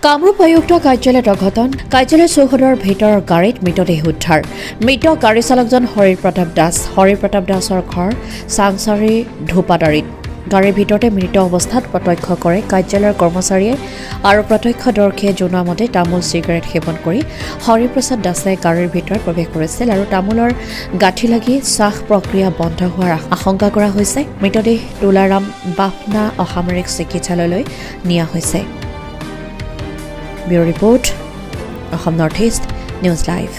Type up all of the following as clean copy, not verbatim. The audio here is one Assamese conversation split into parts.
কামৰূপ আয়ুক্ত কাৰ্যালয়ত অঘটন কাৰ্যালয় চৌহদৰ ভিতৰৰ গাড়ীত মৃতদেহ উদ্ধাৰ মৃত গাড়ী চালকজন হৰি প্ৰতাপ দাসৰ ঘৰ চাংচাৰী ধোপাদাৰীত গাড়ীৰ ভিতৰতে মৃত অৱস্থাত প্ৰত্যক্ষ কৰে কাৰ্যালয়ৰ কৰ্মচাৰীয়ে আৰু প্ৰত্যক্ষদৰ্শীয়ে জনোৱা মতে তামোল চিগাৰেট সেৱন কৰি হৰিপ্ৰসাদ দাসে গাড়ীৰ ভিতৰত প্ৰৱেশ কৰিছিল আৰু তামোলৰ গাঁঠি লাগি শ্বাস প্ৰক্ৰিয়া বন্ধ হোৱাৰ আশংকা কৰা হৈছে মৃতদেহ তুলাৰাম বাফনা অসামৰিক চিকিৎসালয়লৈ নিয়া হৈছে Bureau Report, Assam Northeast News Live.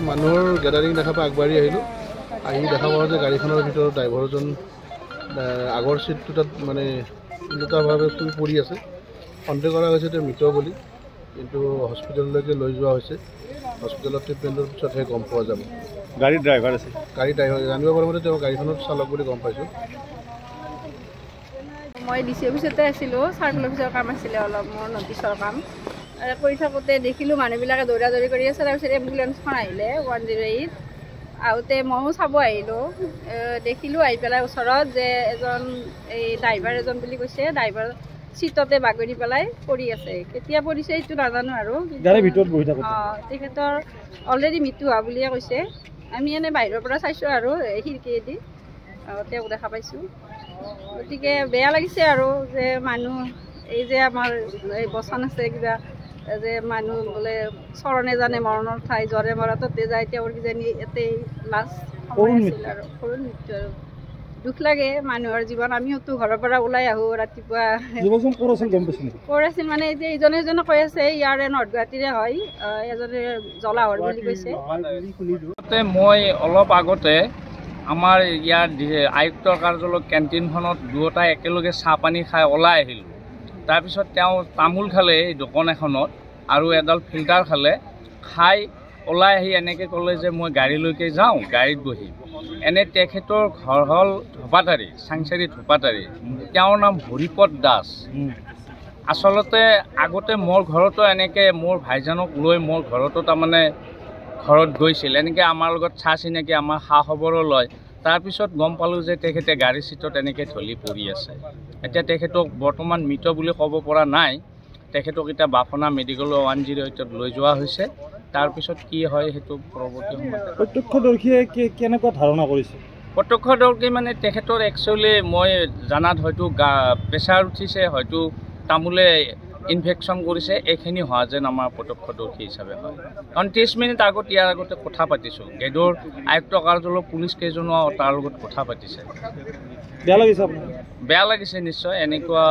মানুহৰ গেদাৰিং দেখা পাই আগবাঢ়ি আহিলোঁ আহি দেখা পাওঁ যে গাড়ীখনৰ ভিতৰত ড্ৰাইভাৰজন আগৰ চিটটোত মানে ওলোটাভাৱে শুই পৰি আছে সন্দেহ কৰা হৈছে তেওঁ মৃত বুলি কিন্তু হস্পিটেললৈকে লৈ যোৱা হৈছে হস্পিটেলত ট্ৰিটমেণ্টৰ পিছতহে গম পোৱা যাব গাড়ীৰ ড্ৰাইভাৰ আছে জানিব পৰা মতে তেওঁ গাড়ীখনত চালক বুলি গম পাইছোঁ মই ডিচি অফিচতে আছিলোঁ চাৰ্কল অফিচৰ কাম আছিলে অলপ মোৰ নটিছৰ কাম কৰি থাকোঁতে দেখিলোঁ মানুহবিলাকে দৌৰা দৌৰি কৰি আছে তাৰপিছত এম্বুলেঞ্চখন আহিলে 108 আহোঁতে ময়ো চাব আহিলোঁ দেখিলোঁ আহি পেলাই ওচৰত যে এজন এই ড্ৰাইভাৰ এজন বুলি কৈছে ড্ৰাইভাৰ চিটতে বাগৰি পেলাই পৰি আছে কেতিয়া পৰিছে এইটো নাজানো আৰু তেখেতৰ অলৰেডি মৃত্যু হোৱা বুলিয়ে কৈছে আমি এনেই বাহিৰৰ পৰা চাইছোঁ আৰু খিৰিকীয়েদি তেওঁক দেখা পাইছোঁ গতিকে বেয়া লাগিছে আৰু যে মানুহ এই যে আমাৰ এই বচন আছে কিবা যে মানুহ বোলে চৰণে জানে মৰণৰ ঠাই জ্বৰে মৰাততে যায় তেওঁৰ কিজানি এতেই লাষ্ট সময় আছিল আৰু সৰু মৃত্যু আৰু দুখ লাগে মানুহৰ জীৱন আমিওতো ঘৰৰ পৰা ওলাই আহোঁ ৰাতিপুৱা কৰিছিল মানে এতিয়া ইজনে সিজনে কৈ আছে ইয়াৰে নৰ্থ গুৱাহাটীৰে হয় এজনে জলাহৰ বুলি কৈছে মই অলপ আগতে আমাৰ ইয়াৰ আয়ুক্তৰ কাৰ্যালয় কেণ্টিনখনত দুয়োটা একেলগে চাহ পানী খাই ওলাই আহিলোঁ তাৰপিছত তেওঁ তামোল খালে এই দোকান এখনত আৰু এডাল ফিল্টাৰ খালে খাই ওলাই আহি এনেকৈ ক'লে যে মই গাড়ীলৈকে যাওঁ গাড়ীত বহি এনে তেখেতৰ ঘৰ হ'ল ধোপাদাৰী চাংচাৰী ধোপাদাৰী তেওঁৰ নাম হৰিপদ দাস আচলতে আগতে মোৰ ঘৰতো এনেকৈ মোৰ ভাইজানক লৈ মোৰ ঘৰতো তাৰমানে ঘৰত গৈছিল এনেকৈ আমাৰ লগত চাহ চিনাকি আমাৰ খা খবৰো লয় তাৰপিছত গম পালোঁ যে তেখেতে গাড়ী চিটত এনেকৈ ঢলি পৰি আছে এতিয়া তেখেতক বৰ্তমান মৃত বুলি ক'ব পৰা নাই তেখেতক এতিয়া বাফনা মেডিকেল 108ত লৈ যোৱা হৈছে তাৰপিছত কি হয় সেইটো পৰৱৰ্তী সময়ত প্ৰত্যক্ষদৰ্শীয়ে কেনেকুৱা ধাৰণা কৰিছে প্ৰত্যক্ষদৰ্শী মানে তেখেতৰ একচুৱেলি মই জানাত হয়তো প্ৰেছাৰ উঠিছে হয়তো তামোলে ইনফেকশ্যন কৰিছে এইখিনি হোৱা যেন আমাৰ প্ৰত্যক্ষদৰ্শী হিচাপে হয় 30 মিনিট আগত ইয়াৰ আগতে কথা পাতিছোঁ গেদৰ আয়ুক্ত কাৰ্যালয়ৰ পুলিচ কেইজনো তাৰ লগত কথা পাতিছে বেয়া লাগিছে বেয়া লাগিছে নিশ্চয় এনেকুৱা